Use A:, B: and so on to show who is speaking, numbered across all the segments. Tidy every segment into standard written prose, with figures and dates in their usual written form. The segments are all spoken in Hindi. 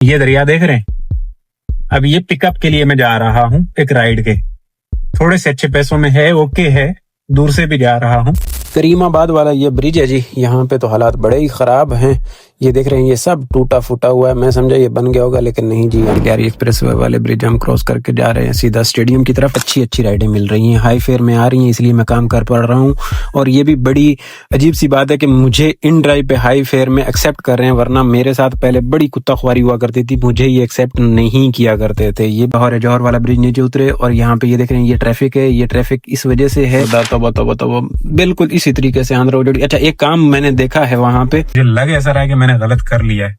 A: ये दरिया देख रहे हैं। अब ये पिकअप के लिए मैं जा रहा हूँ एक राइड के, थोड़े से अच्छे पैसों में है, ओके है, दूर से भी जा रहा हूँ।
B: करीमाबाद वाला ये ब्रिज है जी, यहाँ पे तो हालात बड़े ही ख़राब हैं। ये देख रहे हैं, ये सब टूटा फूटा हुआ है। मैं समझा ये बन गया होगा, लेकिन नहीं जी। यार एक्सप्रेस वे वाले ब्रिज हम क्रॉस करके जा रहे हैं सीधा स्टेडियम की तरफ। अच्छी अच्छी राइडें मिल रही हैं, हाई फेयर में आ रही हैं, इसलिए मैं काम कर पा रहा हूँ। और ये भी बड़ी अजीब सी बात है कि मुझे इन ड्राइव पे हाई फेयर में एक्सेप्ट कर रहे हैं, वरना मेरे साथ पहले बड़ी कुत्ताख्वारी हुआ करती थी, मुझे ये एक्सेप्ट नहीं किया करते थे। ये जौहर वाला ब्रिज नीचे उतरे और यहाँ पे ये देख रहे हैं, ये ट्रैफिक है। ये ट्रैफिक इस वजह से है, तोबा बिल्कुल इसी तरीके से आंध्र उजड़ी। अच्छा, एक काम मैंने देखा है वहां पे,
A: मुझे लग ऐसा रहा है कि मैंने गलत कर लिया है।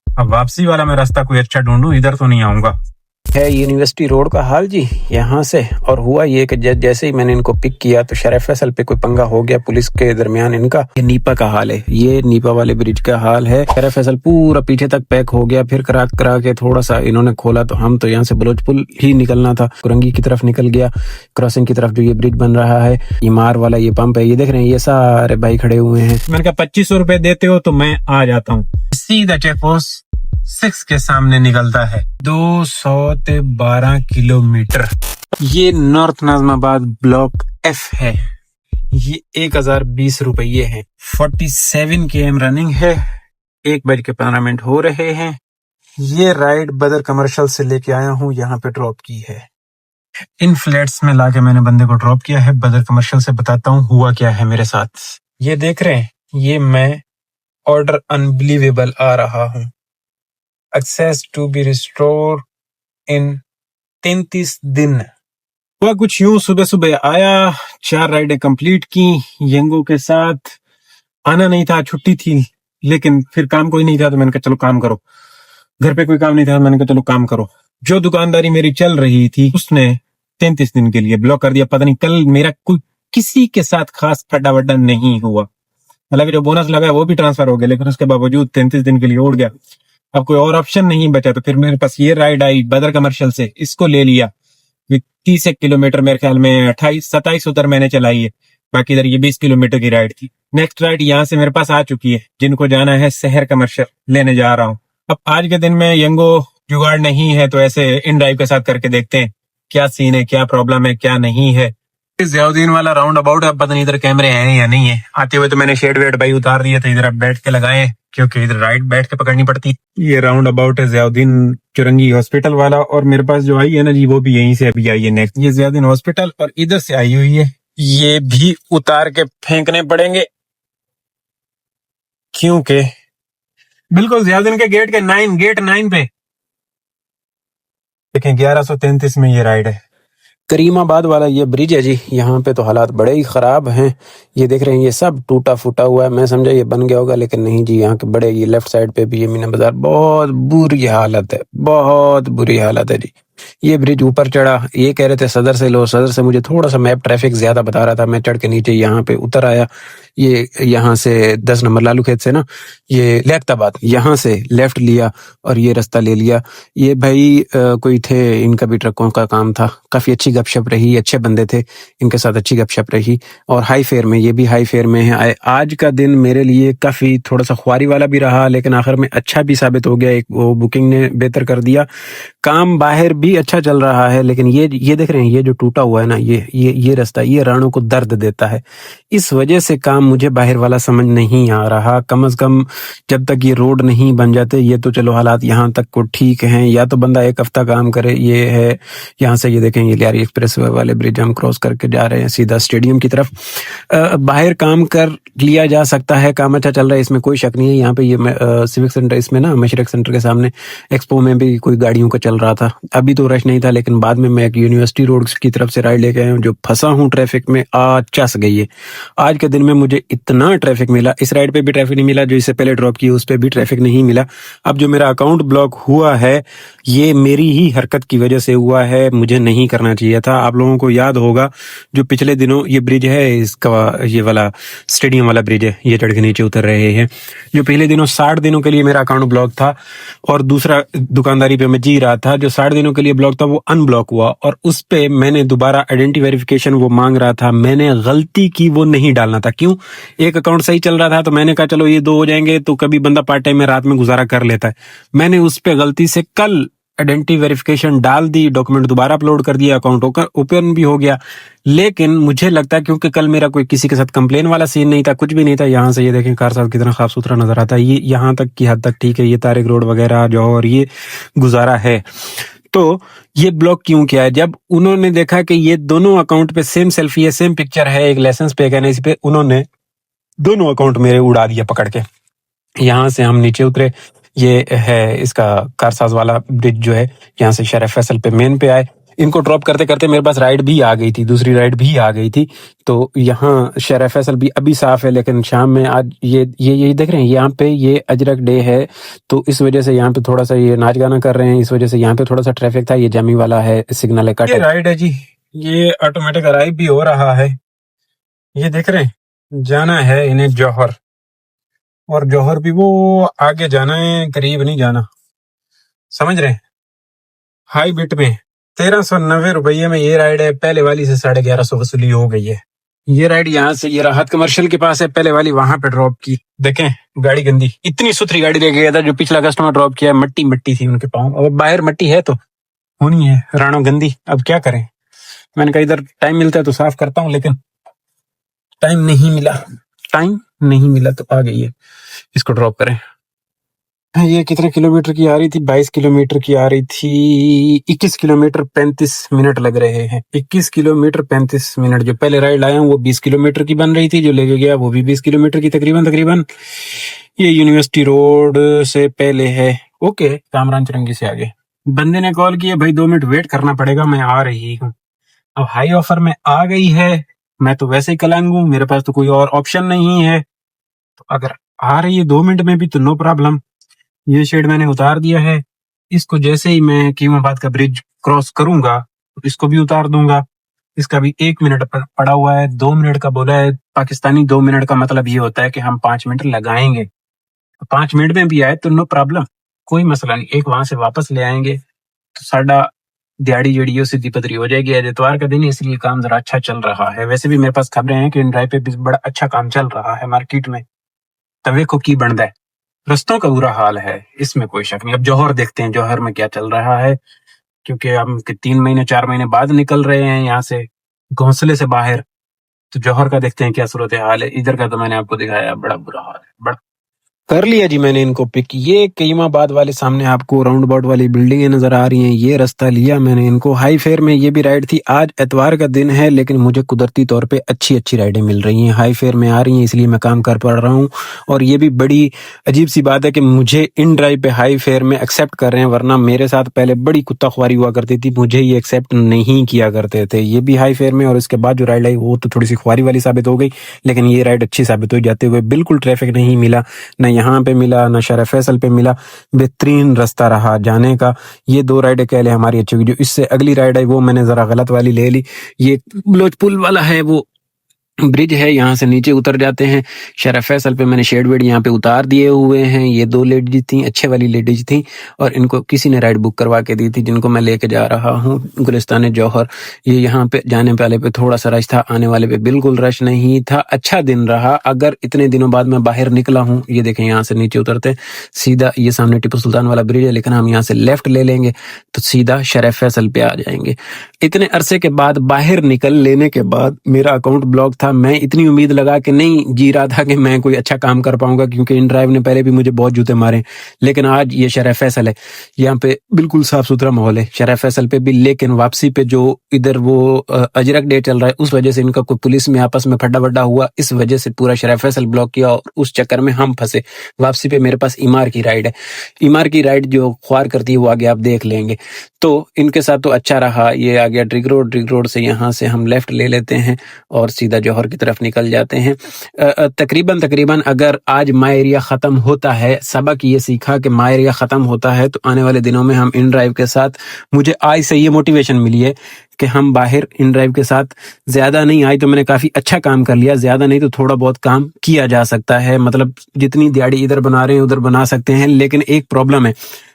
A: अब वापसी वाला मैं रास्ता कोई अच्छा ढूंढूं, इधर तो नहीं आऊंगा।
B: है यूनिवर्सिटी रोड का हाल जी यहाँ से। और हुआ ये कि जैसे ही मैंने इनको पिक किया तो शरीफ फैसल पे कोई पंगा हो गया पुलिस के दरमियान इनका। ये नीपा का हाल है, ये नीपा वाले ब्रिज का हाल है। शरीफ फैसल पूरा पीछे तक पैक हो गया, फिर करा के थोड़ा सा इन्होंने खोला तो हम तो यहाँ से बलोच पुल ही निकलना था, कुरंगी की तरफ निकल गया, क्रॉसिंग की तरफ जो ये ब्रिज बन रहा है। इमार वाला ये पंप है, ये देख रहे हैं, ये सारे भाई खड़े हुए हैं।
A: मैंने कहा 2500 रुपए देते हो तो मैं आ जाता हूँ। सीधा चेक पोस्ट 6 के सामने निकलता है। 212 किलोमीटर। ये नॉर्थ नाज़िमाबाद ब्लॉक F है। ये 1020 रुपये है। 47 km रनिंग है। 1:15 हो रहे हैं। ये राइड बदर कमर्शियल से लेके आया हूँ, यहाँ पे ड्रॉप की है। इन फ्लैट्स में लाके मैंने बंदे को ड्रॉप किया है बदर कमर्शियल से। बताता हूँ हुआ क्या है मेरे साथ। ये देख रहे हैं, ये मैं ऑर्डर अनबिलीवेबल आ रहा हूँ। एक्सेस टू बी रिस्टोर इन 33 दिन। हुआ कुछ यूं, सुबह सुबह आया, 4 राइडें कंप्लीट की यंगो के साथ। आना नहीं था, छुट्टी थी, लेकिन फिर काम कोई नहीं था तो मैंने कहा चलो काम करो। घर पे कोई काम नहीं था, मैंने कहा चलो काम करो। जो दुकानदारी मेरी चल रही थी उसने 33 दिन के लिए ब्लॉक कर दिया। पता नहीं कल मेरा कोई किसी के साथ खास फटा वड्डा नहीं हुआ, हालांकि जो बोनस लगा वो भी ट्रांसफर हो गया, लेकिन उसके बावजूद 33 दिन के लिए उड़ गया। अब कोई और ऑप्शन नहीं बचा तो फिर मेरे पास ये राइड आई बदर कमर्शियल से, इसको ले लिया। 30 किलोमीटर मेरे ख्याल में 28-27 उधर मैंने चलाई है, बाकी इधर ये 20 किलोमीटर की राइड थी। नेक्स्ट राइड यहाँ से मेरे पास आ चुकी है, जिनको जाना है शहर कमर्शियल लेने जा रहा हूँ। अब आज के दिन में यंगो जुगाड़ नहीं है तो ऐसे इन ड्राइव के साथ करके देखते हैं क्या सीन है, क्या प्रॉब्लम है, क्या नहीं है। ज़ियाउद्दीन वाला राउंड अबाउट है, पता नहीं इधर कैमरे हैं या नहीं है। आते हुए तो मैंने शेड वेड भाई उतार दिया था, इधर अब बैठ के लगाए क्योंकि इधर राइट बैठ के पकड़नी पड़ती। ये राउंड अबाउट है ज़ियाउद्दीन चुरंगी हॉस्पिटल वाला, और मेरे पास जो आई है ना जी वो भी यहीं से अभी आई है। नेक्स्ट ये ज़ियाउद्दीन हॉस्पिटल और इधर से आई हुई है। ये भी उतार के फेंकने पड़ेंगे क्योंकि बिल्कुल ज़ियाउद्दीन के गेट 9 पे देखें 1133 में ये राइड है।
B: करीमाबाद वाला ये ब्रिज है जी, यहाँ पे तो हालात बड़े ही ख़राब हैं। ये देख रहे हैं, ये सब टूटा फूटा हुआ है। मैं समझा ये बन गया होगा, लेकिन नहीं जी। यहाँ के बड़े ये लेफ्ट साइड पे भी ये मीना बाजार, बहुत बुरी हालत है, बहुत बुरी हालत है जी। ये ब्रिज ऊपर चढ़ा, ये कह रहे थे सदर से लो, सदर से मुझे थोड़ा सा मैप ट्रैफिक ज्यादा बता रहा था, मैं चढ़ के नीचे यहाँ पे उतर आया। ये यहाँ से 10 नंबर लालू खेत से ना, ये लेफ्ताबाद, यहाँ से लेफ्ट लिया और ये रास्ता ले लिया। ये भाई कोई थे, इनका भी ट्रकों का काम था। काफी अच्छी गपशप रही, अच्छे बंदे थे, इनके साथ अच्छी गपशप रही। और हाई फेयर में, ये भी हाई फेयर में है। आज का दिन मेरे लिए काफी थोड़ा सा ख्वारी वाला भी रहा, लेकिन आखिर में अच्छा भी साबित हो गया। एक वो बुकिंग ने बेहतर कर दिया, काम बाहर भी अच्छा चल रहा है। लेकिन ये देख रहे हैं, ये जो टूटा हुआ है ना, ये रास्ता, ये रानों को दर्द देता है। इस वजह से काम मुझे बाहर वाला समझ नहीं आ रहा। कम से कम जब तक ये रोड नहीं बन जाते, ये तो चलो हालात यहाँ तक को ठीक हैं, या तो बंदा एक हफ्ता काम करे। ये है यहाँ से, ये देखें, ये लियारी एक्सप्रेस वाले ब्रिज हम क्रॉस करके जा रहे हैं सीधा स्टेडियम की तरफ। बाहर काम कर लिया जा सकता है, काम अच्छा चल रहा है, इसमें कोई शक नहीं है। यहाँ पे ये सिविक सेंटर, इसमें ना मशरक सेंटर के सामने एक्सपो में भी कोई गाड़ियों का चल रहा था। अभी तो रश नहीं था, लेकिन बाद में मैं एक यूनिवर्सिटी रोड की तरफ से राइड लेके आया हूँ, जो फंसा हूँ ट्रैफिक में, आज चस गई है। आज के दिन में मुझे इतना ट्रैफिक मिला, इस राइड पे भी ट्रैफिक नहीं मिला, जो इससे पहले ड्रॉप की उस पे भी ट्रैफिक नहीं मिला। अब जो मेरा अकाउंट ब्लॉक हुआ है, ये मेरी ही हरकत की वजह से हुआ है, मुझे नहीं करना चाहिए था। आप लोगों को याद होगा जो पिछले दिनों ये ब्रिज है, इसका ये वाला स्टेडियम वाला ब्रिज है, ये चढ़ के नीचे उतर रहे हैं। जो पहले दिनों 60 दिनों के लिए मेरा अकाउंट ब्लॉक था, और दूसरा दुकानदारी पे मैं जी रहा था, जो 60 दिनों के लिए ये ब्लॉक था वो अनब्लॉक हुआ और उस पे मैंने दोबारा आइडेंटिटी वेरिफिकेशन वो मांग रहा था, मैंने गलती की वो नहीं डालना था। क्यों? एक अकाउंट सही चल रहा था तो मैंने कहा चलो ये 2 हो जाएंगे, तो कभी बंदा पार्ट टाइम में रात में गुजारा कर लेता है। मैंने उस पे गलती से कल आइडेंटिटी वेरिफिकेशन डाल दी, डॉक्यूमेंट दोबारा अपलोड कर दिया, अकाउंट ओपन भी हो गया। लेकिन मुझे लगता है क्योंकि कल मेरा कोई किसी के साथ कंप्लेन वाला सीन नहीं था, कुछ भी नहीं था। यहाँ से ये देखें कार साहब कितना साफ सुथरा नजर आता है, ये यहाँ तक की हद तक ठीक है, ये तारिक रोड वगैरह जो और ये गुजारा है। तो ये ब्लॉक क्यों किया है? जब उन्होंने देखा कि ये दोनों अकाउंट पे सेम सेल्फी है, सेम पिक्चर है, एक लाइसेंस पे है, इस पे उन्होंने दोनों अकाउंट मेरे उड़ा दिया पकड़ के। यहाँ से हम नीचे उतरे, ये है इसका कारसाज वाला ब्रिज जो है, यहाँ से शरीफ फैसल पे मेन पे आए। इनको ड्रॉप करते करते मेरे पास राइड भी आ गई थी, दूसरी राइड भी आ गई थी। तो यहाँ शरीफ फैसल भी अभी साफ है, लेकिन शाम में आज ये देख रहे हैं यहाँ पे ये अजरक डे है, तो इस वजह से यहाँ पे थोड़ा सा ये नाच गाना कर रहे हैं, इस वजह से यहाँ पे थोड़ा सा ट्रैफिक था। ये जामी वाला है, सिग्नल है कट। ये राइड है जी, ये ऑटोमेटिक अराइव भी हो रहा है। ये देख रहे हैं, जाना है इन्हें जौहर, और जौहर भी वो आगे जाना है, करीब नहीं जाना, समझ रहे हैं। हाई बिट में 1390 रुपये में ये राइड है, पहले वाली से 1150 वसूली हो गई है। ये राइड यहाँ से ये राहत कमर्शियल के पास है, पहले वाली वहां पे ड्रॉप की। देखें गाड़ी गंदी, इतनी सुथरी गाड़ी लेके गया था, जो पिछला कस्टमर ड्रॉप किया मट्टी मट्टी थी उनके पाँव, और बाहर मट्टी है तो होनी है रानो गंदी, अब क्या करें। मैंने कहा इधर टाइम मिलता है तो साफ करता हूँ, लेकिन टाइम नहीं मिला तो आ गई है, इसको ड्रॉप करें। ये कितने किलोमीटर की आ रही थी? 22 किलोमीटर की आ रही थी। 21 किलोमीटर 35 मिनट लग रहे हैं। 21 किलोमीटर 35 मिनट। जो पहले राइड आया हूँ वो 20 किलोमीटर की बन रही थी, जो लेके गया वो भी 20 किलोमीटर की तकरीबन। ये यूनिवर्सिटी रोड से पहले है। ओके, कामरान चरंगी से आगे। बंदे ने कॉल किया, भाई 2 मिनट वेट करना पड़ेगा, मैं आ रही हूँ। अब हाई ऑफर में आ गई है, मैं तो वैसे ही कलंग हूँ, मेरे पास तो कोई और ऑप्शन नहीं है। तो अगर आ रही है 2 मिनट में भी तो नो प्रॉब्लम। ये शेड मैंने उतार दिया है, इसको जैसे ही मैं कीमाबाद का ब्रिज क्रॉस करूंगा तो इसको भी उतार दूंगा। इसका भी 1 मिनट पड़ा हुआ है, 2 मिनट का बोला है। पाकिस्तानी 2 मिनट का मतलब ये होता है कि हम 5 मिनट लगाएंगे। 5 मिनट में भी आए तो नो प्रॉब्लम, कोई मसला नहीं। एक वहां से वापस ले आएंगे तो साडा दिहाड़ी जड़ी सीधी पतरी हो जाएगी। आज इतवार का दिन है, इसलिए काम जरा अच्छा चल रहा है। वैसे भी मेरे पास खबरें हैं कि ड्राइव पे भी बड़ा अच्छा काम चल रहा है मार्केट में। तवे को की बनता है, रस्तों का बुरा हाल है, इसमें कोई शक नहीं। अब जौहर देखते हैं, जौहर में क्या चल रहा है, क्योंकि हम 3 महीने 4 महीने बाद निकल रहे हैं यहाँ से घोंसले से बाहर। तो जौहर का देखते हैं क्या सूरत हाल है। इधर का तो मैंने आपको दिखाया, बड़ा बुरा हाल है, बड़ा। कर लिया जी मैंने इनको पिक। ये कईमाबाद वाले सामने आपको राउंड अबाउट वाली बिल्डिंगें नजर आ रही हैं, ये रास्ता लिया मैंने इनको। हाई फेयर में ये भी राइड थी। आज एतवार का दिन है, लेकिन मुझे कुदरती तौर पे अच्छी राइडें मिल रही हैं, हाई फेयर में आ रही हैं, इसलिए मैं काम कर पा रहा हूँ। और ये भी बड़ी अजीब सी बात है कि मुझे इन ड्राइव पे हाई फेयर में एक्सेप्ट कर रहे हैं, वरना मेरे साथ पहले बड़ी कुत्ताख्वारी हुआ करती थी, मुझे ये एक्सेप्ट नहीं किया करते थे। ये भी हाई फेयर में, और इसके बाद जो राइड आई वो तो थोड़ी सी ख्वारी वाली साबित हो गई, लेकिन ये राइड अच्छी साबित हो जाते हुए। बिल्कुल ट्रैफिक नहीं मिला, न यहाँ पे मिला, शरीफ फैसल पे मिला। बेहतरीन रास्ता रहा जाने का। ये 2 राइडें कह ले हमारी अच्छी हुई। जो इससे अगली राइड आई वो मैंने जरा गलत वाली ले ली। ये बलोच पुल वाला है, वो ब्रिज है, यहाँ से नीचे उतर जाते हैं। शरीफ फैसल पे मैंने शेड वेड यहाँ पे उतार दिए हुए हैं। ये 2 लेडीज थी, अच्छे वाली लेडीज थी, और इनको किसी ने राइड बुक करवा के दी थी, जिनको मैं लेके जा रहा हूँ गुलिस्तान जौहर। ये यहाँ पे जाने वाले पे थोड़ा सा रश था, आने वाले पे बिल्कुल रश नहीं था। अच्छा दिन रहा। अगर इतने दिनों बाद मैं बाहर निकला हूँ, ये देखें यहाँ से नीचे उतरते सीधा, ये सामने टिप्पू सुल्तान वाला ब्रिज है, लेकिन हम यहाँ से लेफ्ट ले लेंगे तो सीधा शरीफ फैसल पे आ जाएंगे। इतने अरसे के बाद बाहर निकल लेने के बाद मेरा अकाउंट ब्लॉक था। मैं इतनी उम्मीद लगा के नहीं जी रहा था कि मैं कोई अच्छा काम कर पाऊंगा, क्योंकि इन ड्राइव ने पहले भी मुझे बहुत जूते मारे। लेकिन आज ये शरीफ फैसल है, यहाँ पे बिल्कुल साफ सुथरा माहौल है शरीफ फैसल पे भी। लेकिन वापसी पे जो इधर वो अजरक डे चल रहा है, उस वजह से इनका कोई पुलिस में आपस में फड्डा वड्डा हुआ, इस वजह से पूरा शरीफ फैसल ब्लॉक किया, और उस चक्कर में हम फंसे। वापसी पे मेरे पास इमार की राइड है, इमार की राइड जो ख्वार करती है वो आगे आप देख लेंगे। तो इनके साथ तो अच्छा रहा। ये आ गया ड्रिग रोड से यहाँ से हम लेफ्ट ले लेते हैं और सीधा जौहर की तरफ निकल जाते हैं। तकरीबन अगर आज माई एरिया खत्म होता है, सबक ये सीखा कि माई एरिया खत्म होता है तो आने वाले दिनों में हम इन ड्राइव के साथ, मुझे आज से ये मोटिवेशन मिली है कि हम बाहर इन ड्राइव के साथ ज्यादा नहीं आई तो मैंने काफी अच्छा काम कर लिया, ज्यादा नहीं तो थोड़ा बहुत काम किया जा सकता है। मतलब जितनी दिहाड़ी इधर बना रहे हैं उधर बना सकते हैं। लेकिन एक प्रॉब्लम है,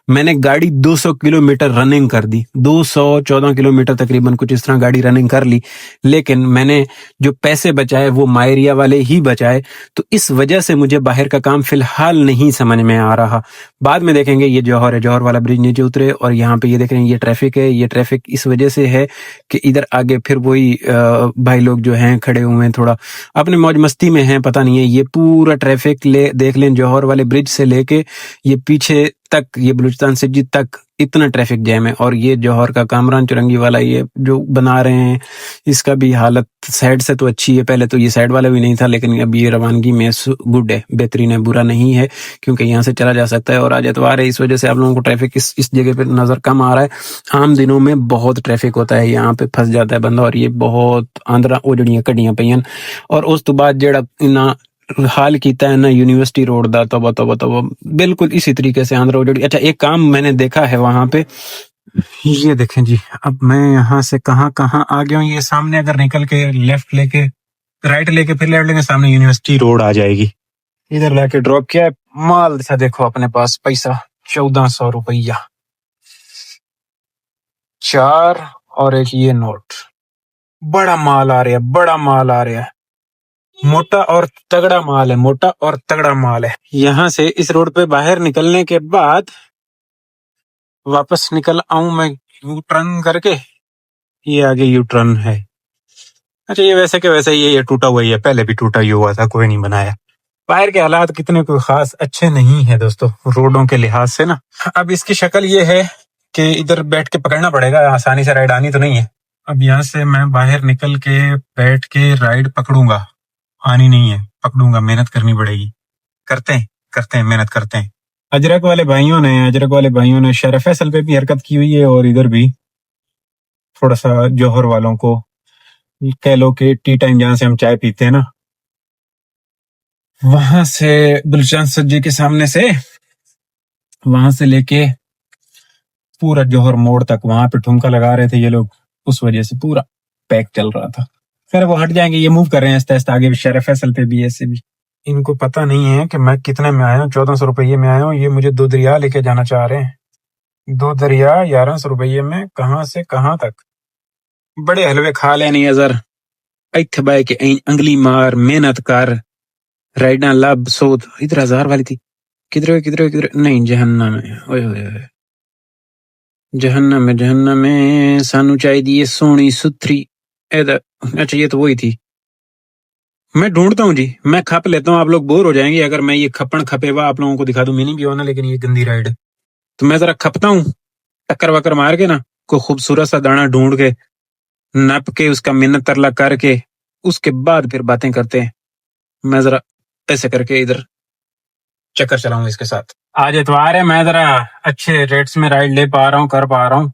B: मैंने गाड़ी 200 किलोमीटर रनिंग कर दी, 214 किलोमीटर तकरीबन कुछ इस तरह गाड़ी रनिंग कर ली, लेकिन मैंने जो पैसे बचाए वो मायरिया वाले ही बचाए। तो इस वजह से मुझे बाहर का काम फिलहाल नहीं समझ में आ रहा। बाद में देखेंगे। ये जौहर है, जौहर वाला ब्रिज नीचे उतरे और यहाँ पे ये देख रहे हैं, ये ट्रैफिक है। ये ट्रैफिक इस वजह से है कि इधर आगे फिर वही भाई लोग जो हैं खड़े हुए हैं, थोड़ा अपने मौज मस्ती में हैं, पता नहीं है। ये पूरा ट्रैफिक ले देख लें, जौहर वाले ब्रिज से लेके ये पीछे तक, ये बलूचिस्तान सिटी तक इतना ट्रैफिक जैम है। और ये जौहर का कामरान चुरंगी वाला ये जो बना रहे हैं, इसका भी हालत साइड से तो अच्छी है। पहले तो ये साइड वाला भी नहीं था, लेकिन अब ये रवानगी में गुड है, बेहतरीन है, बुरा नहीं है, क्योंकि यहाँ से चला जा सकता है। और आज एतवार है, इस वजह से आप लोगों को ट्रैफिक इस जगह पे नजर कम आ रहा है। आम दिनों में बहुत ट्रैफिक होता है, यहाँ पे फंस जाता है बंदा। और ये बहुत आंदरा वो जड़ियां कड़ियां पईयां। और उस तो बाद जेड़ा इना हाल कीता है ना यूनिवर्सिटी रोड दा, तौबा तौबा तौबा, बिल्कुल इसी तरीके से आंध्र उजड़ी। अच्छा, एक काम मैंने देखा है वहां पे, ये देखें जी। अब मैं यहाँ से कहाँ कहाँ आ गया हूँ। ये सामने अगर निकल के लेफ्ट लेके राइट लेके फिर लेफ्ट लेके सामने यूनिवर्सिटी रोड आ जाएगी। इधर लाके ड्रॉप किया है। माल सा देखो अपने पास पैसा 1400 रुपया, 4 और एक ये नोट। बड़ा माल आ रहा है, बड़ा माल आ रहा है, मोटा और तगड़ा माल है, मोटा और तगड़ा माल है। यहाँ से इस रोड पे बाहर निकलने के बाद वापस निकल आऊं मैं यू टर्न करके। ये आगे यू टर्न है। अच्छा, ये वैसे के वैसे ये टूटा हुआ ही है, पहले भी टूटा ही हुआ था, कोई नहीं बनाया। बाहर के हालात कितने कोई खास अच्छे नहीं है दोस्तों, रोडों के लिहाज से ना। अब इसकी शक्ल ये है कि इधर बैठ के पकड़ना पड़ेगा, आसानी से राइड आनी तो नहीं है। अब यहाँ से मैं बाहर निकल के बैठ के राइड पकड़ूंगा, आनी नहीं है, पकड़ूंगा, मेहनत करनी पड़ेगी। करते हैं मेहनत करते हैं। अजरक वाले भाइयों ने शरफ फैसल पे भी हरकत की हुई है, और इधर भी थोड़ा सा जौहर वालों को कह लो कि टी टाइम जहां से हम चाय पीते हैं ना, वहां से गुलशन सज्जी के सामने से, वहां से लेके पूरा जौहर मोड़ तक वहां पे ठुमका लगा रहे थे ये लोग, उस वजह से पूरा पैक चल रहा था। फिर वो हट जाएंगे, ये मूव कर रहे हैं आस्ते आस्ते आगे शरफ फैसल पे भी, ऐसे भी। इनको पता नहीं है कि मैं कितने में आया हूँ, 1400 रुपये में आया हूँ। ये मुझे 2 दरिया लेके जाना चाह रहे हैं, 2 दरिया 1100 रुपये में, कहाँ से कहाँ तक। बड़े हलवे खा लेनी अजर, इत्थे बाय के अंगली मार, मेहनत कर, राइडा लब सोत। इधर 1000 वाली थी, किधर नहीं, जहन्नम में, ओए होए होए, जहन्नम में सानू चाहिए ये सोनी सुथरी इधर। अच्छा, ये तो वही थी। मैं ढूंढता हूँ जी, मैं खप लेता हूँ, आप लोग बोर हो जाएंगे अगर मैं ये खपन खपेवा आप लोगों को दिखा दूं। मिनी भी होना, लेकिन ये गंदी राइड है, तो मैं जरा खपता हूँ, टक्कर वक्कर मार के ना, कोई खूबसूरत सा दाना ढूंढ के, नप के, उसका मिन्नत तरला करके, उसके बाद फिर बातें करते हैं। मैं जरा ऐसे करके इधर चक्कर चलाऊंगा इसके साथ। आज इतवार है, मैं जरा अच्छे रेट्स में राइड ले पा रहा हूँ, कर पा रहा हूँ।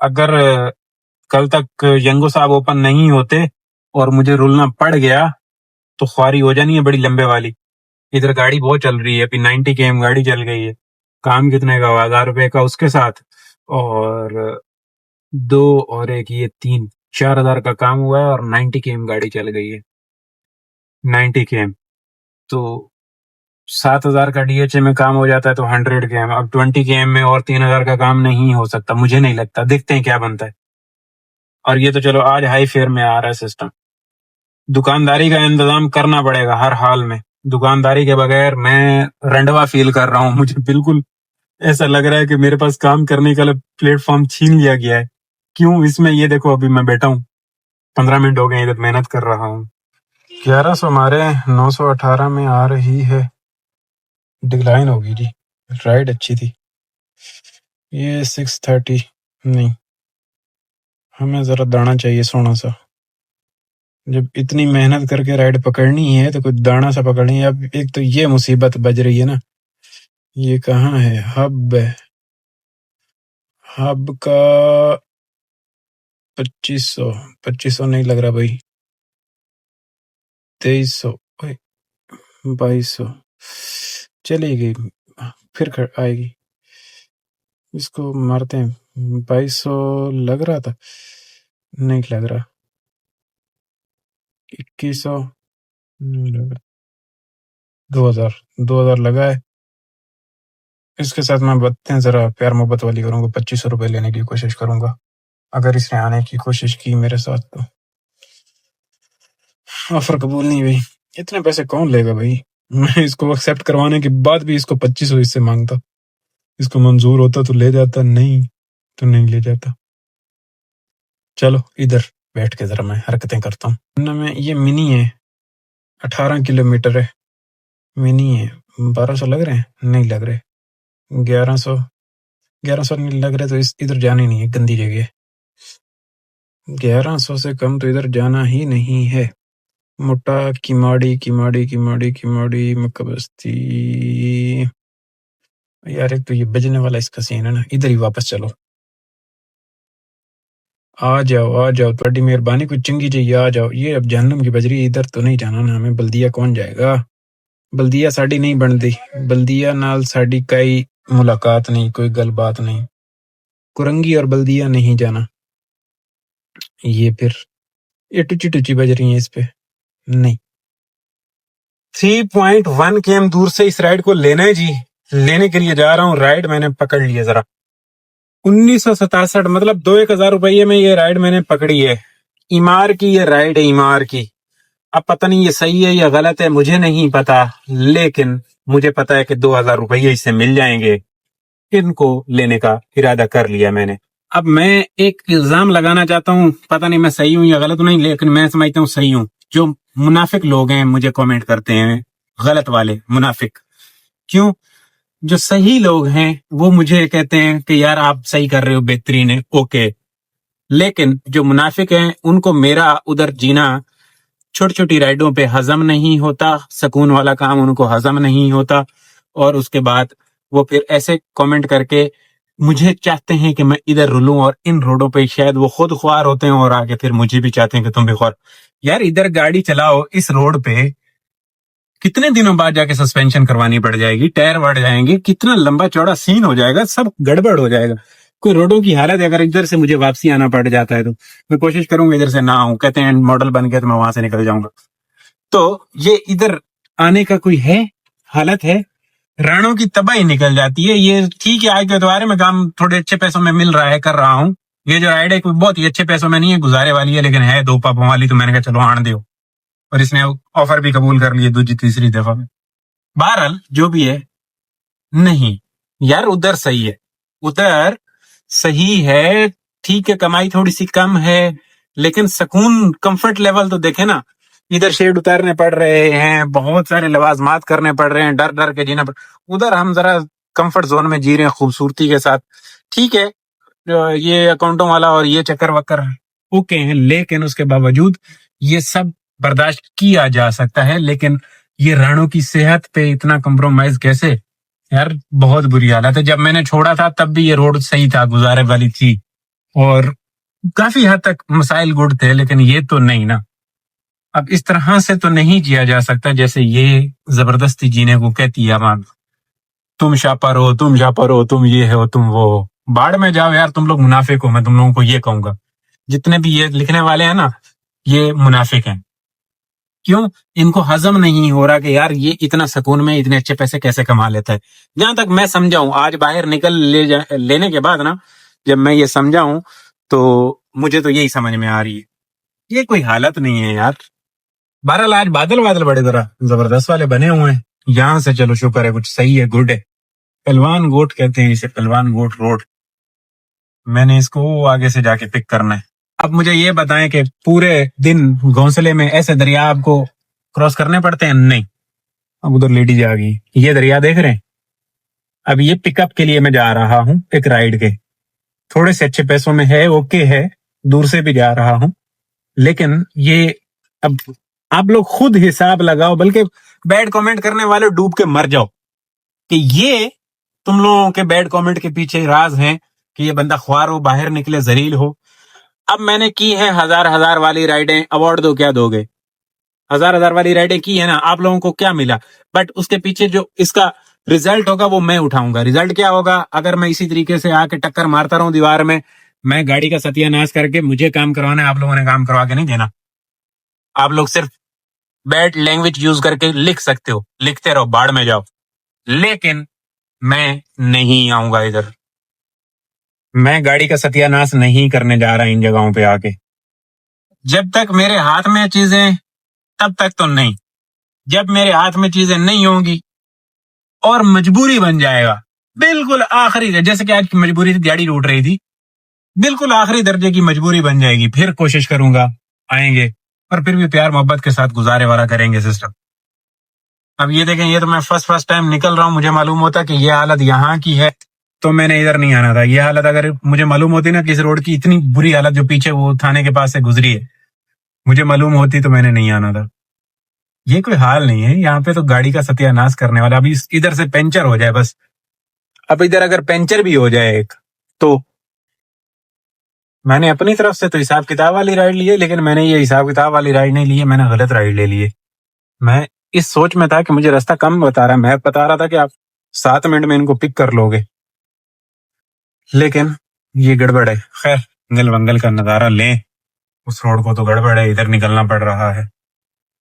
B: अगर कल तक यंगो साहब ओपन नहीं होते और मुझे रुलना पड़ गया तो ख्वारी हो जानी है बड़ी लंबे वाली। इधर गाड़ी बहुत चल रही है, अभी 90 km गाड़ी चल गई है। काम कितने का हुआ, 1000 रुपए का उसके साथ, और 2 और एक ये 3, 4000 का काम हुआ है, और 90 km गाड़ी चल गई है। 90 km तो 7000 का डीएचए में काम हो जाता है, तो 100 km। अब 20 km में और 3000 का काम नहीं हो सकता, मुझे नहीं लगता, देखते हैं क्या बनता है। और ये तो चलो आज हाई फेयर में आ रहा है सिस्टम। दुकानदारी का इंतजाम करना पड़ेगा हर हाल में, दुकानदारी के बगैर मैं रंडवा फील कर रहा हूँ। मुझे बिल्कुल ऐसा लग रहा है कि मेरे पास काम करने का प्लेटफॉर्म छीन लिया गया है। क्यों, इसमें ये देखो, अभी मैं बैठा हूँ, 15 मिनट हो गए इधर मेहनत कर रहा हूँ। 1100 हमारे 918 में आ रही है, डिक्लाइन होगी जी। राइड अच्छी थी। ये 630 नहीं, हमें जरा दाना चाहिए सोना सा। जब इतनी मेहनत करके राइड पकड़नी है तो कुछ दाना सा पकड़नी है। अब एक तो ये मुसीबत बज रही है ना, ये कहाँ है हब, हब का 2500 नहीं लग रहा भाई, 2300, 2200 चली गई, फिर आएगी, इसको मारते हैं। 2200 लग रहा था, नहीं लग रहा, 2100 नहीं लग रहा, 2000 लगा है,
A: इसके साथ मैं बातें जरा प्यार मोहब्बत वाली करूंगा, 2500 रुपए लेने की कोशिश करूंगा। अगर इसने आने की कोशिश की मेरे साथ तो ऑफर कबूल नहीं हुई। इतने पैसे कौन लेगा भाई? मैं इसको एक्सेप्ट करवाने के बाद भी इसको 2500 इससे मांगता। इसको मंजूर होता तो ले जाता, नहीं तो नहीं ले जाता। चलो इधर बैठ के जरा मैं हरकतें करता हूँ ना। मैं ये मिनी है, 18 किलोमीटर है, मिनी है। 1200 लग रहे हैं? नहीं लग रहे। 1100 नहीं लग रहे तो इधर जाना ही नहीं है, गंदी जगह है। 1100 से कम तो इधर जाना ही नहीं है। मोटा किमाड़ी किमाड़ी किमाड़ी किमाड़ी मक्का बस्ती। यार एक तो ये बजने वाला इसका सीन है ना। इधर ही वापस चलो। आ जाओ ਤੁਹਾਡੀ ਮਿਹਰਬਾਨੀ कोई चंगी चाहिए आ जाओ। ये अब जहन्नम की बजरी, इधर तो नहीं जाना ना हमें। बल्दिया कौन जाएगा? बल्दिया साड़ी नहीं बनती। बल्दिया नाल साड़ी कई मुलाकात नहीं, कोई गलबात नहीं। कुरंगी और बल्दिया नहीं जाना। ये फिर ये टुची टुची बज रही है इस पे, नहीं। 3.1 km दूर से इस राइड को लेना है जी। लेने के लिए जा रहा हूँ। राइड मैंने पकड़ लिया जरा। 1967 मतलब 2-1000 रुपये में ये राइड मैंने पकड़ी है। इमार की ये राइड है, इमार की। अब पता नहीं ये सही है या गलत है, मुझे नहीं पता, लेकिन मुझे पता है कि 2000 रुपये इससे मिल जाएंगे। इनको लेने का इरादा कर लिया मैंने। अब मैं एक इल्जाम लगाना चाहता हूँ, पता नहीं मैं सही हूँ या गलत नहीं, लेकिन मैं समझता हूँ सही हूँ। जो मुनाफिक लोग हैं मुझे कमेंट करते हैं, गलत वाले मुनाफिक। क्यों? जो सही लोग हैं वो मुझे कहते हैं कि यार आप सही कर रहे हो, बेहतरीन है, ओके। लेकिन जो मुनाफिक हैं उनको मेरा उधर जीना छोटी छोटी राइडों पे हजम नहीं होता, सुकून वाला काम उनको हजम नहीं होता। और उसके बाद वो फिर ऐसे कमेंट करके मुझे चाहते हैं कि मैं इधर रुलूं, और इन रोडों पे शायद वो खुद ख्वार होते हैं और आगे फिर मुझे भी चाहते हैं कि तुम भी ख्वार। यार इधर गाड़ी चलाओ इस रोड पे, कितने दिनों बाद जाके सस्पेंशन करवानी पड़ जाएगी, टायर बढ़ जाएंगे, कितना लंबा चौड़ा सीन हो जाएगा, सब गड़बड़ हो जाएगा। कोई रोडों की हालत है। अगर इधर से मुझे वापसी आना पड़ जाता है तो मैं कोशिश करूंगा इधर से ना आऊं। कहते हैं मॉडल बन गया तो मैं वहां से निकल जाऊंगा। तो ये इधर आने का कोई है हालत है? रानों की तबाही निकल जाती है। ये ठीक है, आज के एतवार में काम थोड़े अच्छे पैसों में मिल रहा है, कर रहा हूँ। ये जो राइड है कोई बहुत ही अच्छे पैसों में नहीं है, गुजारे वाली है, लेकिन है 2 पापों वाली। तो मैंने कहा चलो आन दो, और इसने ऑफर भी कबूल कर लिए दूसरी तीसरी दफा में। बहरहाल जो भी है, नहीं यार उधर सही है, उधर सही है, ठीक है। कमाई थोड़ी सी कम है, लेकिन सुकून कंफर्ट लेवल तो देखे ना। इधर शेड उतारने पड़ रहे हैं, बहुत सारे लवाजमात करने पड़ रहे हैं, डर डर के जीना पड़। उधर हम जरा कंफर्ट जोन में जी रहे हैं, खूबसूरती के साथ। ठीक है, ये अकाउंटों वाला और ये चक्कर वक्कर ओके हैं, लेकिन उसके बावजूद ये सब बर्दाश्त किया जा सकता है। लेकिन ये रानों की सेहत पे इतना कंप्रोमाइज कैसे? यार बहुत बुरी हालत है। जब मैंने छोड़ा था तब भी ये रोड सही था, गुजारे वाली थी, और काफी हद तक मसाइल गुड थे, लेकिन ये तो नहीं ना। अब इस तरह से तो नहीं जिया जा सकता जैसे ये जबरदस्ती जीने को कहती है अवाम। तुम शापर हो, तुम शापर हो, तुम ये हो, तुम वो हो। बाढ़ में जाओ यार, तुम लोग मुनाफिक हो। मैं तुम लोगों को ये कहूंगा, जितने भी ये लिखने वाले हैं ना, ये मुनाफिक हैं। क्यों? इनको हजम नहीं हो रहा कि यार ये इतना सुकून में इतने अच्छे पैसे कैसे कमा लेता है। जहां तक मैं समझाऊं, आज बाहर निकल लेने के बाद ना, जब मैं ये समझाऊं तो मुझे तो यही समझ में आ रही है, ये कोई हालत नहीं है यार। बहरहाल आज बादल बादल बड़े जरा जबरदस्त वाले बने हुए हैं। यहां से चलो शुक्र है, कुछ सही है, गुड है। पहलवान गोट कहते हैं इसे, पहलवान गोट रोड। मैंने इसको आगे से जाके पिक करना है। अब मुझे ये बताएं कि पूरे दिन घोंसले में ऐसे दरिया आपको क्रॉस करने पड़ते हैं? नहीं। अब उधर लेडीज आ गई, ये दरिया देख रहे हैं। अब ये पिकअप के लिए मैं जा रहा हूँ एक राइड के, थोड़े से अच्छे पैसों में है, ओके है, दूर से भी जा रहा हूँ। लेकिन ये अब आप लोग खुद हिसाब लगाओ, बल्कि बैड कमेंट करने वाले डूब के मर जाओ कि ये तुम लोगों के बैड कमेंट के पीछे राज हैं कि ये बंदा ख्वार हो, बाहर निकले, जलील हो। अब मैंने की है 1000 वाली राइडें, अवार्ड दो क्या दोगे? 1000 वाली राइडें की है ना, आप लोगों को क्या मिला? बट उसके पीछे जो इसका रिजल्ट होगा वो मैं उठाऊंगा। रिजल्ट क्या होगा? अगर मैं इसी तरीके से आके टक्कर मारता रहूं दीवार में, मैं गाड़ी का सत्यानाश करके, मुझे काम करवाना है, आप लोगों ने काम करवा के नहीं देना। आप लोग सिर्फ बैड लैंग्वेज यूज करके लिख सकते हो, लिखते रहो, बाढ़ में जाओ। लेकिन मैं नहीं आऊंगा इधर। मैं गाड़ी का सत्यानाश नहीं करने जा रहा इन जगहों पे आके। जब तक मेरे हाथ में चीजें तब तक तो नहीं। जब मेरे हाथ में चीजें नहीं होंगी और मजबूरी बन जाएगा, बिल्कुल आखिरी, जैसे कि आज की मजबूरी थी, गाड़ी टूट रही थी, बिल्कुल आखिरी दर्जे की मजबूरी बन जाएगी, फिर कोशिश करूंगा, आएंगे और फिर भी प्यार मोहब्बत के साथ गुजारे वाला करेंगे सिस्टम। अब ये देखें, ये तो मैं फर्स्ट टाइम निकल रहा हूँ, मुझे मालूम होता कि ये हालत यहाँ की है तो मैंने इधर नहीं आना था। ये हालत अगर मुझे मालूम होती ना कि इस रोड की इतनी बुरी हालत जो पीछे वो थाने के पास से गुजरी है, मुझे मालूम होती तो मैंने नहीं आना था। ये कोई हाल नहीं है, यहाँ पे तो गाड़ी का सत्यानाश करने वाला। अभी इधर से पंचर हो जाए बस, अब इधर अगर पंचर भी हो जाए एक, तो मैंने अपनी तरफ से तो हिसाब किताब वाली राइड ली है, लेकिन मैंने ये हिसाब किताब वाली राइड नहीं ली है, मैंने गलत राइड ले ली है। मैं इस सोच में था कि मुझे रास्ता कम बता रहा है, मैं बता रहा था कि आप 7 मिनट में इनको पिक कर लोगे, लेकिन ये गड़बड़ है। खैर, जंगल वंगल का नजारा लें, उस रोड को तो गड़बड़ है, इधर निकलना पड़ रहा है।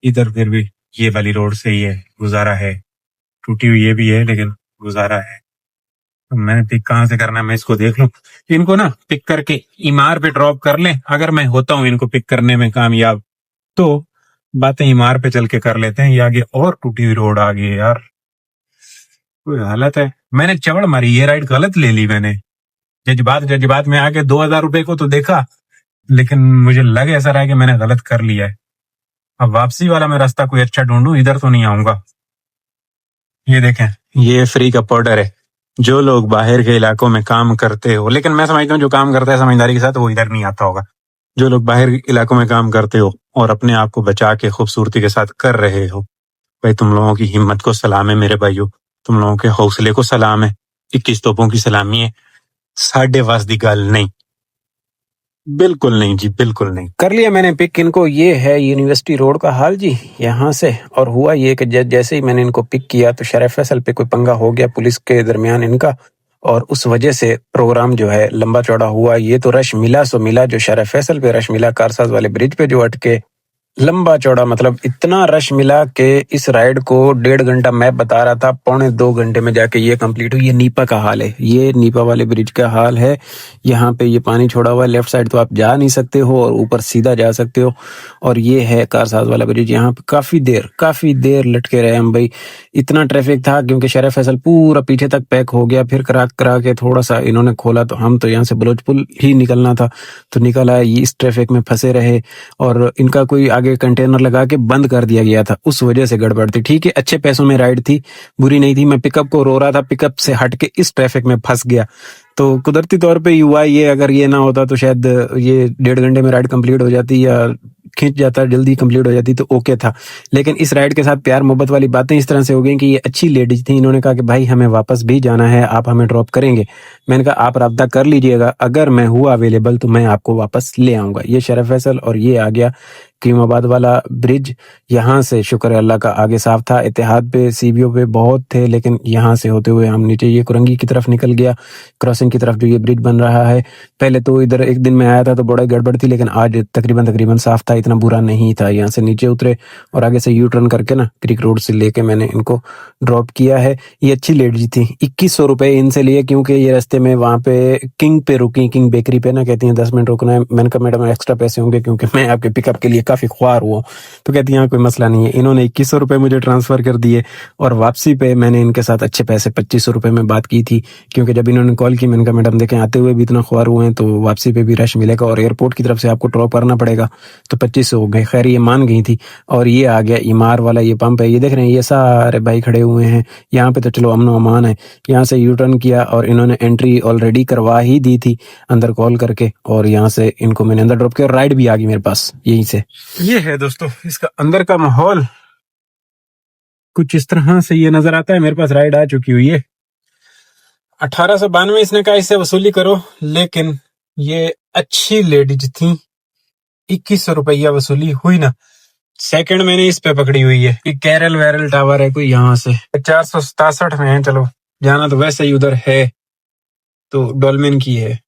A: इधर फिर भी ये वाली रोड से ही है, गुजारा है, टूटी हुई ये भी है लेकिन गुजारा है। तो मैंने पिक कहाँ से करना है, मैं इसको देख लूं। इनको ना पिक करके इमार पे ड्रॉप कर लें, अगर मैं होता हूँ इनको पिक करने में कामयाब, तो बातें इमार पे चल के कर लेते हैं। ये आगे और टूटी हुई रोड आ गई है यार, कोई हालत है। मैंने चवड़ मारी, ये राइड गलत ले ली मैंने। जज्बात में आके 2000 रुपए को तो देखा, लेकिन मुझे लग ऐसा रहा है कि मैंने गलत कर लिया है। अब वापसी वाला मैं रास्ता कोई अच्छा ढूंढूं, इधर तो नहीं आऊंगा। ये देखें, ये फ्री का पाउडर है। जो लोग बाहर के इलाकों में काम करते हो, लेकिन मैं समझता हूँ जो काम करता है समझदारी के साथ, वो इधर नहीं आता होगा। जो लोग बाहर इलाकों में काम करते हो और अपने आप को बचा के खूबसूरती के साथ कर रहे हो, भाई तुम लोगों की हिम्मत को सलाम है मेरे भाइयों, तुम लोगों के हौसले को सलाम है। 21 तोपों की सलामी है, 8.5 दी गल नहीं, बिल्कुल नहीं जी, बिल्कुल नहीं।
B: कर लिया मैंने पिक इनको। ये है यूनिवर्सिटी रोड का हाल जी यहाँ से। और हुआ ये कि जैसे ही मैंने इनको पिक किया तो शरीफ फैसल पे कोई पंगा हो गया पुलिस के दरमियान इनका, और उस वजह से प्रोग्राम जो है लंबा चौड़ा हुआ। ये तो रश मिला सो मिला, जो शरीफ फैसल पे रश मिला, कारसाज वाले ब्रिज पे जो अटके, लंबा चौड़ा, मतलब इतना रश मिला कि इस राइड को 1.5 घंटा मैप बता रहा था, 1.25 घंटे में जाके ये कंप्लीट हुई। ये नीपा का हाल है, ये नीपा वाले ब्रिज का हाल है। यहाँ पे ये पानी छोड़ा हुआ है, लेफ्ट साइड तो आप जा नहीं सकते हो और ऊपर सीधा जा सकते हो। और ये है कारसाज वाला ब्रिज। यहाँ पे काफी देर लटके रहे हम भाई, इतना ट्रैफिक था क्योंकि शरीफ फैसल पूरा पीछे तक पैक हो गया। फिर करा के थोड़ा सा इन्होंने खोला तो हम तो यहाँ से बलोच पुल ही निकलना था, तो निकल आए। ये इस ट्रैफिक में फंसे रहे और इनका कोई आगे कंटेनर लगा के बंद कर दिया गया था, उस वजह से गड़बड़ थी। ठीक है, अच्छे पैसों में राइड थी, बुरी नहीं थी। मैं पिकअप को रो रहा था, पिकअप से हट के इस ट्रैफिक में फंस गया, तो कुदरती तौर पे हुआ ये। अगर ये ना होता तो शायद ये 1.5 घंटे में राइड कंप्लीट हो जाती या खींच जाता, जल्दी कंप्लीट हो जाती तो ओके था। लेकिन इस राइड के साथ प्यार मोहब्बत वाली बातें इस तरह से हो गई कि ये अच्छी लेडीज थी, इन्होंने कहा कि भाई हमें वापस भी जाना है, आप हमें ड्रॉप करेंगे। मैंने कहा आप राब्ता कर लीजिएगा, अगर मैं हुआ अवेलेबल तो मैं आपको वापस ले आऊंगा। ये शरीफ फैसल और ये आ गया कीमाबाद वाला ब्रिज। यहाँ से शुक्र है अल्लाह का आगे साफ था, इत्तेहाद पे सीबीओ पे बहुत थे, लेकिन यहाँ से होते हुए हम नीचे ये कुरंगी की तरफ निकल गया, क्रॉसिंग की तरफ जो ये ब्रिज बन रहा है। पहले तो इधर एक दिन में आया था तो बड़ा गड़बड़ थी, लेकिन आज तकरीबन साफ था, इतना बुरा नहीं था। यहाँ से नीचे उतरे और आगे से यू टर्न करके ना क्रिक रोड से लेके मैंने इनको ड्रॉप किया है। ये अच्छी लेडीज थी, 2100 रुपये इनसे लिए, क्योंकि ये रास्ते में वहाँ पे किंग पे रुकी, किंग बेकरी पे ना, कहती हैं 10 मिनट रुकना है। मैंने कहा मैडम एक्स्ट्रा पैसे होंगे क्योंकि मैं आपके पिकअप के लिए काफी ख्वार हुआ। तो कहती हैं कोई मसला नहीं है। इन्होंने 2100 रुपये मुझे ट्रांसफर कर दिए और वापसी पे मैंने इनके साथ अच्छे पैसे 2500 रुपये में बात की थी, क्योंकि जब इन्होंने कॉल की मैंने कहा मैडम देखें आते हुए भी इतना ख्वार हुए हैं तो वापसी पे भी रश मिलेगा और एयरपोर्ट की तरफ से आपको ड्रॉप करना पड़ेगा, तो 2500 हो गए। खैर ये मान गई थी। और ये आ गया इमार वाला ये पंप है, ये देख रहे हैं, ये सारे भाई खड़े हुए हैं यहाँ पे, तो चलो अमन अमान है। यहाँ से यू टर्न किया और इन्होंने एंट्री ऑलरेडी करवा ही दी थी अंदर कॉल करके, और यहाँ से इनको मैंने अंदर ड्रॉप किया और राइड भी आ गई मेरे पास यहीं से।
A: ये है दोस्तों इसका अंदर का माहौल, कुछ इस तरह से ये नजर आता है। मेरे पास राइड आ चुकी हुई है, 1892 इसने कहा इससे वसूली करो, लेकिन ये अच्छी लेडीज थी, 2100 रुपया वसूली हुई ना। सेकंड मैंने इस पे पकड़ी हुई है, ये कैरल वैरल टावर है कोई, यहाँ से 467 में है। चलो जाना तो वैसे ही उधर है, तो डोलमेन की है।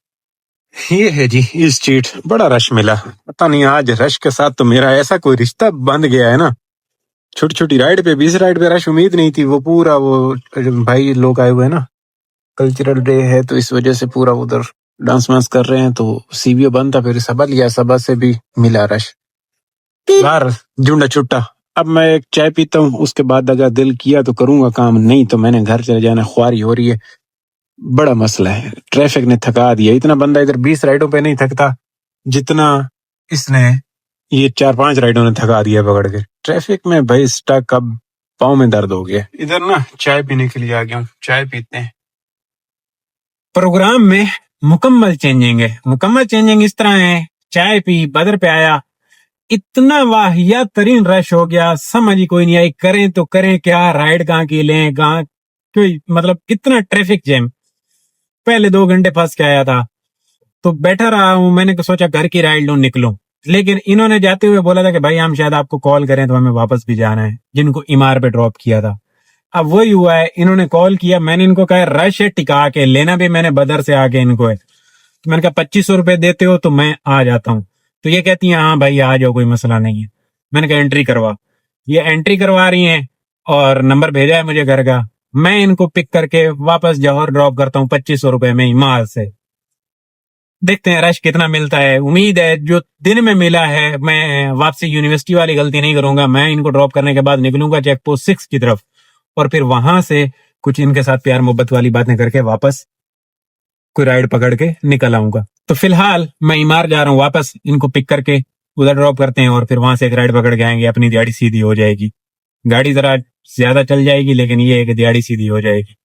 A: ये है जी इस स्ट्रीट, बड़ा रश मिला, पता नहीं आज रश के साथ तो मेरा ऐसा कोई रिश्ता बंध गया है ना। छोटी छोटी राइड पे भी, इस राइड पे रश उम्मीद नहीं थी, वो पूरा वो भाई लोग आए हुए हैं ना,
B: कल्चरल डे है तो इस वजह से पूरा उधर डांस वांस कर रहे हैं, तो सीबीओ बंद था, फिर सबा लिया, सबा से भी मिला रश बाहर झुंडा छुट्टा। अब मैं एक चाय पीता हूँ, उसके बाद अगर दिल किया तो करूंगा काम, नहीं तो मैंने घर चले जाना, ख्वारी हो रही है, बड़ा मसला है, ट्रैफिक ने थका दिया। इतना बंदा इधर 20 राइडों पे नहीं थकता जितना इसने ये 4-5 राइडों ने थका दिया पकड़ के ट्रैफिक में। भाई स्टक, अब पाँव में दर्द हो गया। इधर ना चाय पीने के लिए आ गया हूँ, चाय पीते हैं। प्रोग्राम में मुकम्मल चेंजिंग इस तरह है, चाय पी, बदर पे आया, इतना वाहियात तरीन रश हो गया, समझ ही कोई नहीं आई, करें तो करें क्या, राइड कहाँ की लें, कहाँ कोई, मतलब इतना ट्रैफिक जैम। पहले 2 घंटे फंस के आया था, तो बैठा रहा हूं, मैंने सोचा घर की राइड लूं, निकलूं, लेकिन इन्होंने जाते हुए बोला था कि भाई हम शायद आपको कॉल करें, तो हमें वापस भी जाना है, जिनको इमार पे ड्रॉप किया था। अब वही हुआ है, इन्होंने कॉल किया, मैंने इनको कहा रश है, टिका के लेना भी मैंने बदर से आके इनको है, तो मैंने कहा 2500 रुपए देते हो तो मैं आ जाता हूँ। तो ये कहती है हाँ भाई आ जाओ, कोई मसला नहीं है। मैंने कहा एंट्री करवा, ये एंट्री करवा रही हैं और नंबर भेजा है मुझे घर का, मैं इनको पिक करके वापस जौहर ड्रॉप करता हूँ 2500 रुपए में हिमाल से। देखते हैं रश कितना मिलता है। उम्मीद है जो दिन में मिला है, मैं वापसी यूनिवर्सिटी वाली गलती नहीं करूंगा, मैं इनको ड्रॉप करने के बाद निकलूंगा चेक पोस्ट 6 की तरफ, और फिर वहां से कुछ इनके साथ प्यार मोहब्बत वाली बातें करके वापस कोई राइड पकड़ के निकल आऊंगा। तो फिलहाल मैं इमार जा रहा हूँ वापस, इनको पिक करके उधर ड्रॉप करते हैं और फिर वहां से एक राइड पकड़ के आएंगे, अपनी दिहाड़ी सीधी हो जाएगी। गाड़ी जरा ज्यादा चल जाएगी, लेकिन ये है कि दिहाड़ी सीधी हो जाएगी।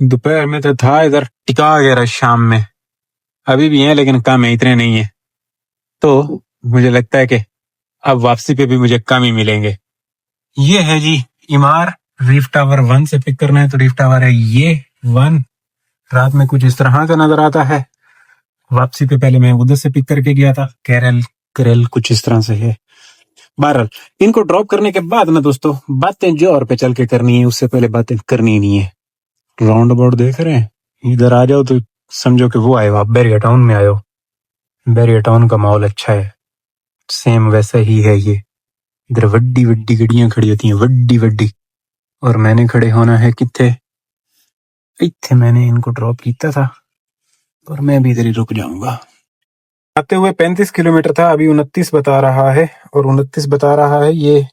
B: दोपहर में तो था इधर टिका गया, शाम में अभी भी है लेकिन कम है, इतने नहीं है, तो मुझे लगता है कि अब वापसी पे भी मुझे कम ही मिलेंगे। ये है जी इमार, रीफ टावर 1 से पिक करना है तो रीफ टावर है ये 1, रात में कुछ इस तरह का नजर आता है। वापसी पे पहले मैं उधर से पिक करके गया था, कैरल कुछ इस तरह से है। बहरहाल इनको ड्रॉप करने के बाद ना दोस्तों, बातें जो और पे चल के करनी है, उससे पहले बातें करनी ही नहीं है। राउंड अबाउट देख रहे हैं, इधर आ जाओ तो समझो कि वो आए हो आप बैरिया टाउन में आए हो। बैरिया टाउन का माहौल अच्छा है, सेम वैसा ही है ये। इधर वड्डी वड्डी गड्डियां खड़ी होती हैं, वड्डी वड्डी, और मैंने खड़े होना है किथे, इत्थे मैंने इनको ड्रॉप किया था और मैं भी इधर ही रुक जाऊंगा। आते हुए 35 किलोमीटर था, अभी 29 बता रहा है, और 29 बता रहा है ये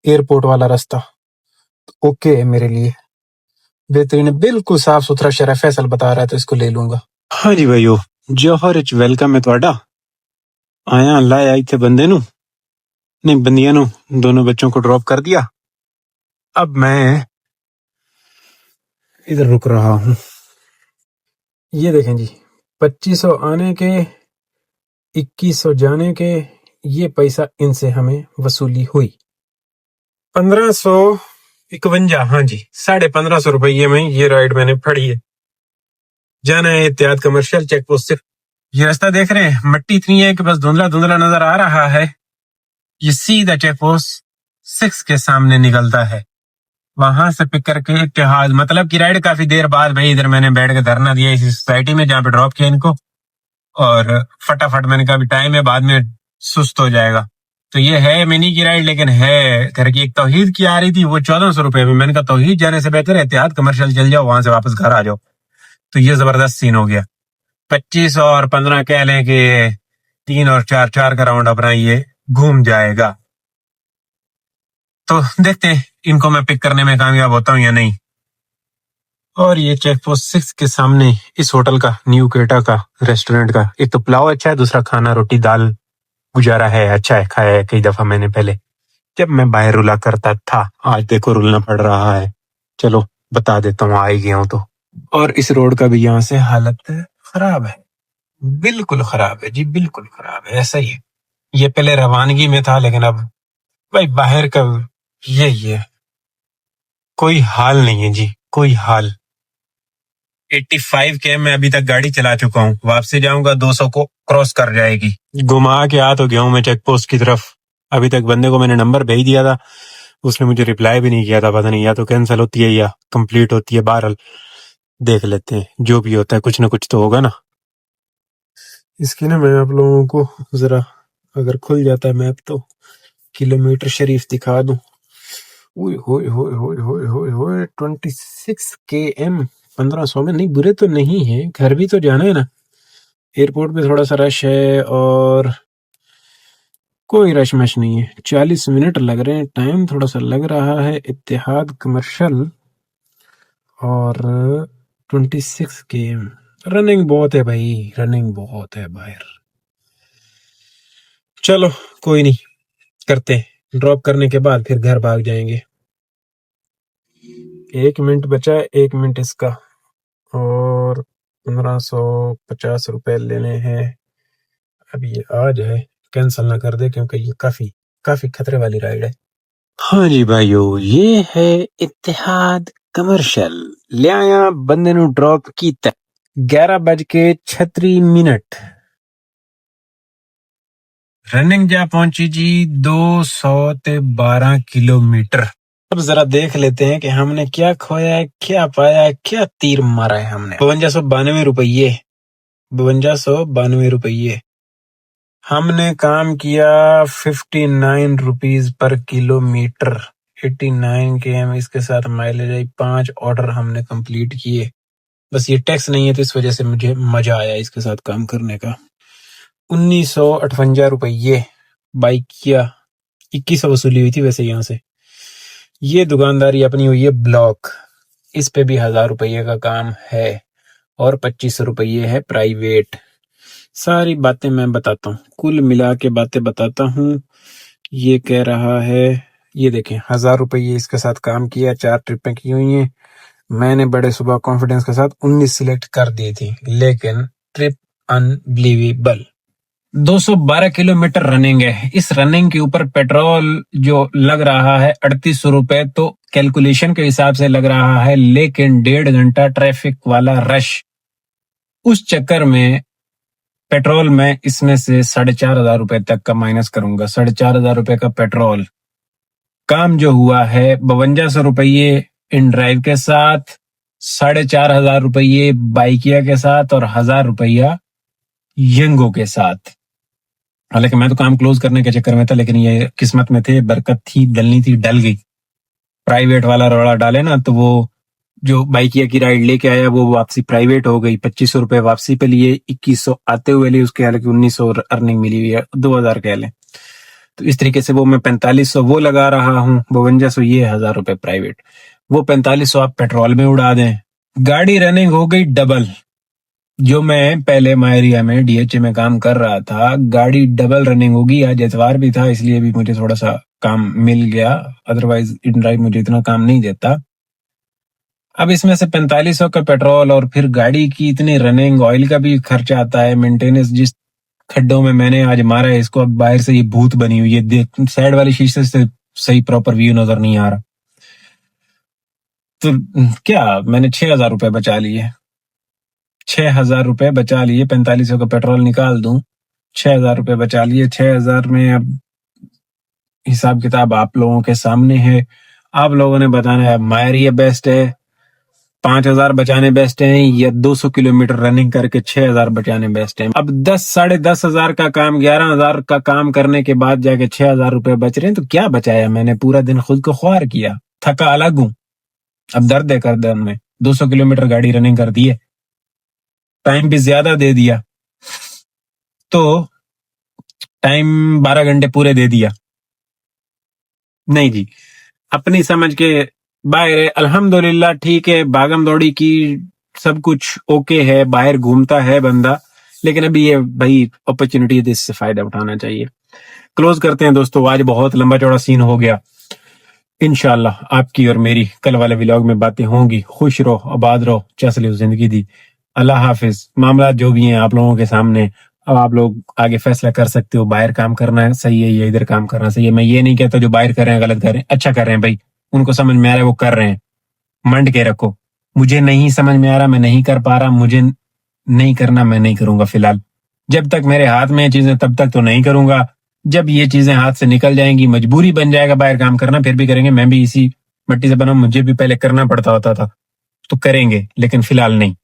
B: एयरपोर्ट वाला रास्ता। तो ओके है मेरे लिए, बेहतरीन है, बिल्कुल साफ सुथरा। शरफ फैसल बता रहा है तो इसको ले लूंगा। हाँ जी भाइयों, जौहर विच वेलकम है तुहाडा। आया लाया इत्थे बंदे नू, नहीं बंदियां नू, दोनों बच्चों को ड्रॉप कर दिया। अब मैं इधर रुक रहा हूँ। ये देखें जी, 2500 आने के, 2100 जाने के, ये पैसा इनसे हमें वसूली हुई 1551। हाँ जी, 1550 रुपये में ये राइड मैंने फड़ी है। जाना है एहतियात कमर्शियल चेक पोस्ट से। ये रास्ता देख रहे हैं, मट्टी इतनी है कि बस धुंधला धुंधला नजर आ रहा है। ये सीधा चेक पोस्ट 6 के सामने निकलता है, वहां से पिक करके इत्तेहाद, मतलब की राइड काफी देर बाद भाई इधर मैंने बैठ के धरना दिया इस सोसाइटी में जहाँ पे ड्रॉप किया इनको, और फटाफट मैंने कहा टाइम है, बाद में सुस्त हो जाएगा। तो ये है मिनी की राइड, लेकिन है घर की। एक तौहीद की आ रही थी, वो 1400 रुपए में, मैंने कहा तौहीद जाने से बेहतर एहतियात कमर्शियल चल जाओ, वहां से वापस घर आ जाओ। तो ये जबरदस्त सीन हो गया। 25 और 15 कह लें कि 3 और 4, 4 का राउंड अपना ये घूम जाएगा। तो देखते हैं इनको मैं पिक करने में कामयाब होता हूँ या नहीं। और ये चेक पोस्ट 6 के सामने इस होटल का, न्यू केटा का रेस्टोरेंट का, एक तो पुलाव अच्छा है, दूसरा खाना रोटी दाल गुजारा है, अच्छा है, खाया है कई दफा मैंने पहले जब मैं बाहर रुला करता था। आज देखो रुलना पड़ रहा है, चलो बता देता हूँ, आ ही गया हूँ तो। और इस रोड का भी यहाँ से हालत खराब है, बिल्कुल खराब है जी, बिल्कुल खराब है, ऐसा ही है। ये पहले रवानगी में था, लेकिन अब भाई बाहर का यही है, कोई हाल नहीं है जी, कोई हाल। 85 के मैं अभी तक गाड़ी चला चुका हूँ, वापसी जाऊंगा 200 को क्रॉस कर जाएगी। घुमा के आ तो गया हूँ मैं चेक पोस्ट की तरफ। अभी तक बंदे को मैंने नंबर भेज दिया था, उसने मुझे रिप्लाई भी नहीं किया था, पता नहीं या तो कैंसिल होती है या कंप्लीट होती है। बहरहाल देख लेते हैं, जो भी होता है कुछ ना कुछ तो होगा ना। इसकी ना मैं आप लोगों को जरा, अगर खुल जाता है मैप तो किलोमीटर शरीफ दिखा दूं। 26 km 1500 में नहीं, बुरे तो नहीं है, घर भी तो जाना है ना। एयरपोर्ट पे थोड़ा सा रश है और कोई रश मश नहीं है। 40 मिनट लग रहे हैं, टाइम थोड़ा सा लग रहा है। इत्तेहाद कमर्शियल और 26 के रनिंग बहुत है भाई, रनिंग बहुत है बाहर। चलो कोई नहीं, करते हैं, ड्रॉप करने के बाद फिर घर भाग जाएंगे। 1 मिनट बचा है, 1 मिनट इसका, और 1550 रुपए लेने हैं। अब ये आ जाए, कैंसिल ना कर दे, क्योंकि ये काफी खतरे वाली राइड है। हाँ जी भाइयों, ये है इत्तेहाद कमर्शियल, ले आया बंदे नु ड्रॉप की तक 11:36 रनिंग जा पहुंची जी 212 किलोमीटर। अब जरा देख लेते हैं कि हमने क्या खोया है, क्या पाया है, क्या तीर मारा है हमने। 5292 रुपये हमने काम किया। 59 रुपीज पर किलोमीटर, 89 km। इसके साथ माइलेज आई। 5 ऑर्डर हमने कंप्लीट किए। बस ये टैक्स नहीं है तो इस वजह से मुझे मजा आया इसके साथ काम करने का। 1958 रुपये बाइक किया। 2100 वसूली हुई थी वैसे यहाँ से। ये दुकानदारी अपनी हुई है ब्लॉक, इस पे भी 1000 रुपये का काम है और 2500 रुपये है प्राइवेट। सारी बातें मैं बताता हूँ, कुल मिला के बातें बताता हूँ। ये कह रहा है, ये देखें 1000 रुपये इसके साथ काम किया, 4 ट्रिपें की हुई हैं। मैंने बड़े सुबह कॉन्फिडेंस के साथ 19 सिलेक्ट कर दी थी, लेकिन ट्रिप अनबिलीवेबल। 212 किलोमीटर रनिंग है। इस रनिंग के ऊपर पेट्रोल जो लग रहा है 3800 रुपए, तो कैलकुलेशन के हिसाब से लग रहा है, लेकिन 1.5 घंटा ट्रैफिक वाला रश, उस चक्कर में पेट्रोल में इसमें से 4500 रुपए तक का माइनस करूंगा। 4500 रुपए का पेट्रोल। काम जो हुआ है 5200 रुपये इन ड्राइव के साथ, 4500 रुपये बाइकिया के साथ और 1000 रुपया यंगो के साथ। हालांकि मैं तो काम क्लोज करने के चक्कर में था, लेकिन ये किस्मत में थे, बरकत थी, डलनी थी, डल गई। प्राइवेट वाला रोड़ा डाले ना, तो वो जो बाइकिया की राइड लेके आया वो वापसी प्राइवेट हो गई। 2500 रुपए वापसी पे लिए, 2100 आते हुए लिए उसके, हालांकि 1900 अर्निंग मिली हुई है, 2000 कह लें। तो इस तरीके से वो मैं 4500 वो लगा रहा हूँ, 5200 ये, 1000 रुपए प्राइवेट। वो 4500 आप पेट्रोल में उड़ा दें। गाड़ी रनिंग हो गई डबल। जो मैं पहले मायरिया में डीएचए में काम कर रहा था, गाड़ी डबल रनिंग होगी। आज एतवार भी था, इसलिए भी मुझे थोड़ा सा काम मिल गया, अदरवाइज इन ड्राइव मुझे इतना काम नहीं देता। अब इसमें से 4500 का पेट्रोल और फिर गाड़ी की इतनी रनिंग, ऑयल का भी खर्चा आता है, मेंटेनेंस। जिस खड्डों में मैंने आज मारा है इसको, अब बाहर से ये भूत बनी हुई है, साइड वाली शीशे से सही प्रॉपर व्यू नजर नहीं आ रहा। तो क्या मैंने 6000 रुपए बचा लिए, 6000 रुपए बचा लिए। 4500 का पेट्रोल निकाल दूं, 6000 रुपए बचा लिए। 6000 में अब हिसाब किताब आप लोगों के सामने है। आप लोगों ने बताना है मायरिया बेस्ट है, 5000 बचाने बेस्ट है, या 200 किलोमीटर रनिंग करके 6000 बचाने बेस्ट है। अब 10-10,500 का काम, 11000 का काम करने के बाद जाके 6000 रुपए बच रहे हैं, तो क्या बचाया मैंने? पूरा दिन खुद को ख्वार किया, थका अलग हूं। अब दर्द है गर्दन में। 200 किलोमीटर गाड़ी रनिंग कर दी है, टाइम भी ज्यादा दे दिया, तो टाइम 12 घंटे पूरे दे दिया। नहीं जी, अपनी समझ के बाहर है, अल्हम्दुलिल्लाह ठीक है, भागम दौड़ी की सब कुछ ओके है, बाहर घूमता है बंदा, लेकिन अभी ये भाई अपॉर्चुनिटी है, इससे फायदा उठाना चाहिए। क्लोज करते हैं दोस्तों, आज बहुत लंबा चौड़ा सीन हो गया। इंशाल्लाह आपकी और मेरी कल वाले व्लॉग में बातें होंगी। खुश रहो, आबाद रहो, चसले जिंदगी दी। अल्लाह हाफिज। मामला जो भी हैं आप लोगों के सामने, अब आप लोग आगे फैसला कर सकते हो, बाहर काम करना है सही है या इधर काम करना सही है। मैं ये नहीं कहता जो बाहर कर रहे हैं गलत कर रहे हैं, अच्छा कर रहे हैं भाई, उनको समझ में आ रहा है वो कर रहे हैं, मंड के रखो। मुझे नहीं समझ में आ रहा, मैं नहीं कर पा रहा, मुझे नहीं करना, मैं नहीं करूंगा फिलहाल। जब तक मेरे हाथ में ये चीजें तब तक तो नहीं करूंगा। जब ये चीजें हाथ से निकल जाएंगी, मजबूरी बन जाएगा बाहर काम करना, फिर भी करेंगे। मैं भी इसी मिट्टी से बना, मुझे भी पहले करना पड़ता होता था, तो करेंगे, लेकिन फिलहाल नहीं।